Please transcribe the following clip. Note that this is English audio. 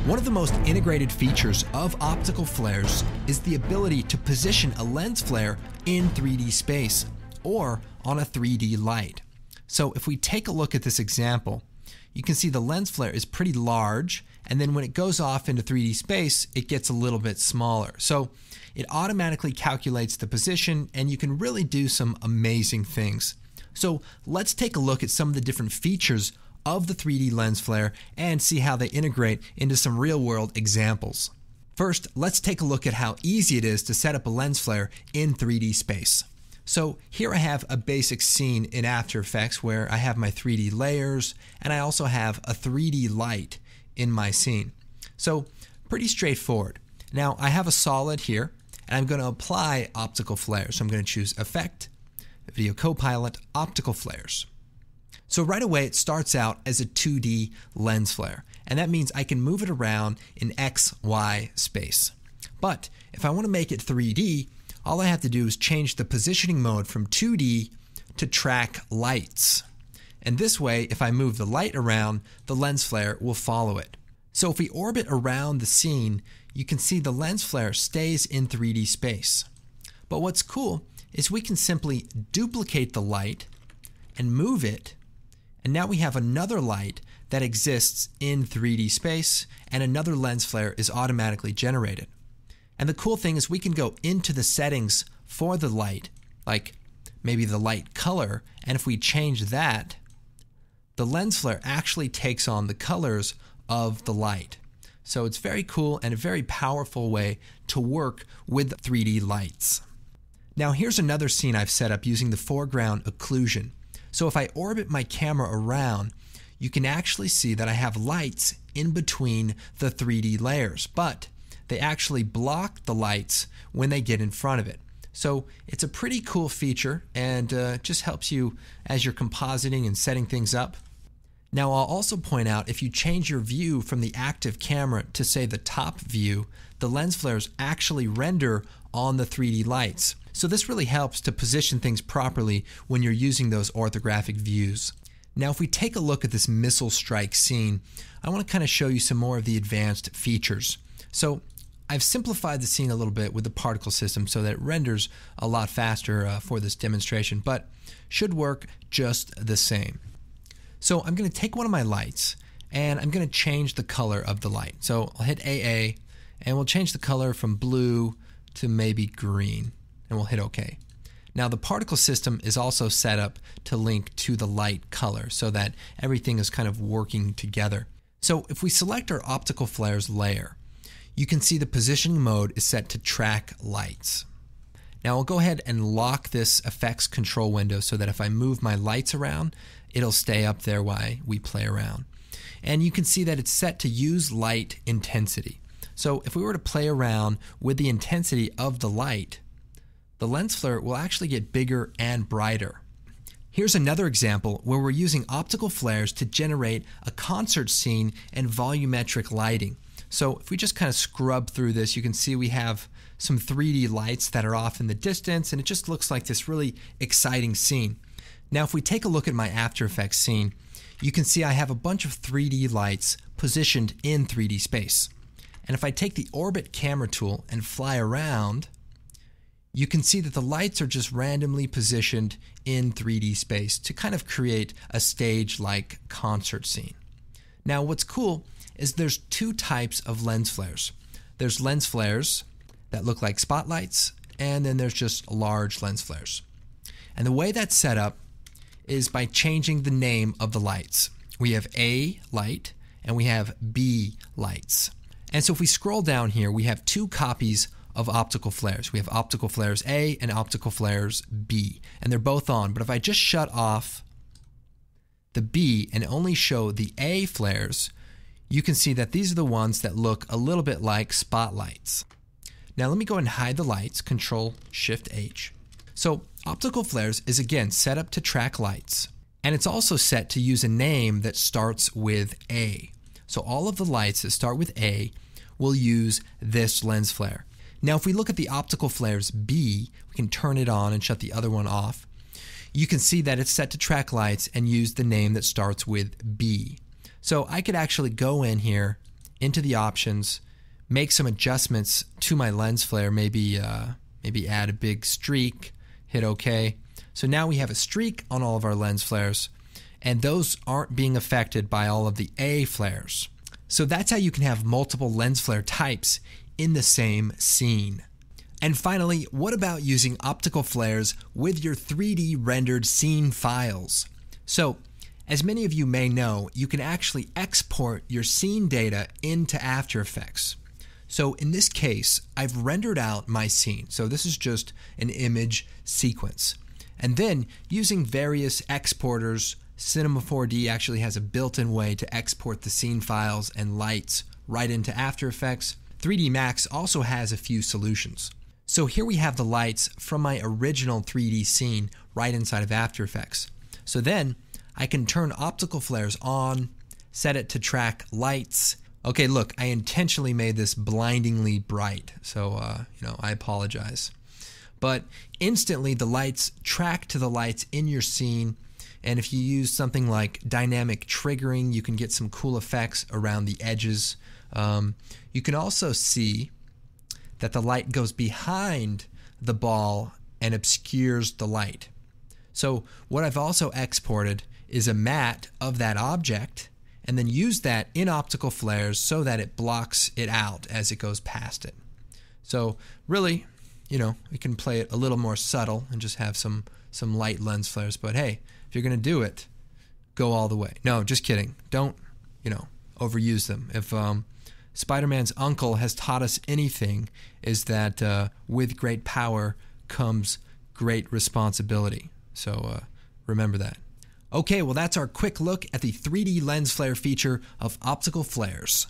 One of the most integrated features of optical flares is the ability to position a lens flare in 3D space or on a 3D light. So if we take a look at this example, you can see the lens flare is pretty large, and then when it goes off into 3D space, it gets a little bit smaller. So it automatically calculates the position, and you can really do some amazing things. So let's take a look at some of the different features of the 3D lens flare and see how they integrate into some real-world examples. First, let's take a look at how easy it is to set up a lens flare in 3D space. So here I have a basic scene in After Effects where I have my 3D layers, and I also have a 3D light in my scene. So pretty straightforward. Now I have a solid here, and I'm going to apply optical flares. So I'm going to choose Effect, Video Copilot, Optical Flares. So right away it starts out as a 2D lens flare, and that means I can move it around in X, Y space. But if I want to make it 3D, all I have to do is change the positioning mode from 2D to track lights. And this way, if I move the light around, the lens flare will follow it. So if we orbit around the scene, you can see the lens flare stays in 3D space. But what's cool is we can simply duplicate the light and move it, and now we have another light that exists in 3D space, and another lens flare is automatically generated. And the cool thing is we can go into the settings for the light, like maybe the light color, and if we change that, the lens flare actually takes on the colors of the light. So it's very cool and a very powerful way to work with 3D lights. Now here's another scene I've set up using the foreground occlusion. So if I orbit my camera around, you can actually see that I have lights in between the 3D layers, but they actually block the lights when they get in front of it. So it's a pretty cool feature, and just helps you as you're compositing and setting things up. Now I'll also point out, if you change your view from the active camera to say the top view, the lens flares actually render on the 3D lights. So this really helps to position things properly when you're using those orthographic views. Now if we take a look at this missile strike scene, I want to kind of show you some more of the advanced features. So I've simplified the scene a little bit with the particle system so that it renders a lot faster for this demonstration, but should work just the same. So I'm going to take one of my lights and I'm going to change the color of the light. So I'll hit AA and we'll change the color from blue to maybe green, and we'll hit OK. Now the particle system is also set up to link to the light color so that everything is kind of working together. So if we select our optical flares layer, you can see the positioning mode is set to track lights. Now I'll go ahead and lock this effects control window so that if I move my lights around, it'll stay up there while we play around. And you can see that it's set to use light intensity. So if we were to play around with the intensity of the light, the lens flare will actually get bigger and brighter. Here's another example where we're using optical flares to generate a concert scene and volumetric lighting. So if we just kind of scrub through this, you can see we have some 3D lights that are off in the distance, and it just looks like this really exciting scene. Now if we take a look at my After Effects scene, you can see I have a bunch of 3D lights positioned in 3D space. And if I take the Orbit camera tool and fly around, you can see that the lights are just randomly positioned in 3D space to kind of create a stage-like concert scene. Now what's cool is there's two types of lens flares. There's lens flares that look like spotlights, and then there's just large lens flares. And the way that's set up is by changing the name of the lights. We have A light and we have B lights. And so if we scroll down here, we have two copies of optical flares. We have optical flares A and optical flares B, and they're both on. But if I just shut off the B and only show the A flares, you can see that these are the ones that look a little bit like spotlights. Now let me go ahead and hide the lights, Control-Shift-H. So optical flares is again set up to track lights, and it's also set to use a name that starts with A. So all of the lights that start with A will use this lens flare. Now if we look at the optical flares B, we can turn it on and shut the other one off. You can see that it's set to track lights and use the name that starts with B. So I could actually go in here into the options, make some adjustments to my lens flare, maybe add a big streak, hit OK. So now we have a streak on all of our lens flares, and those aren't being affected by all of the A flares. So that's how you can have multiple lens flare types in the same scene. And finally, what about using optical flares with your 3D rendered scene files? So, as many of you may know, you can actually export your scene data into After Effects. So in this case, I've rendered out my scene. So this is just an image sequence. And then using various exporters, Cinema 4D actually has a built-in way to export the scene files and lights right into After Effects. 3D Max also has a few solutions. So here we have the lights from my original 3D scene right inside of After Effects. So then I can turn optical flares on, set it to track lights. Okay, look, I intentionally made this blindingly bright, so I apologize. But instantly the lights track to the lights in your scene, and if you use something like dynamic triggering, you can get some cool effects around the edges. You can also see that the light goes behind the ball and obscures the light. So what I've also exported is a matte of that object, and then use that in optical flares so that it blocks it out as it goes past it. So really, we can play it a little more subtle and just have some light lens flares. But hey, if you're going to do it, go all the way. No, just kidding. Don't, overuse them. If Spider-Man's uncle has taught us anything, is that with great power comes great responsibility. So remember that. Okay, well that's our quick look at the 3D lens flare feature of optical flares.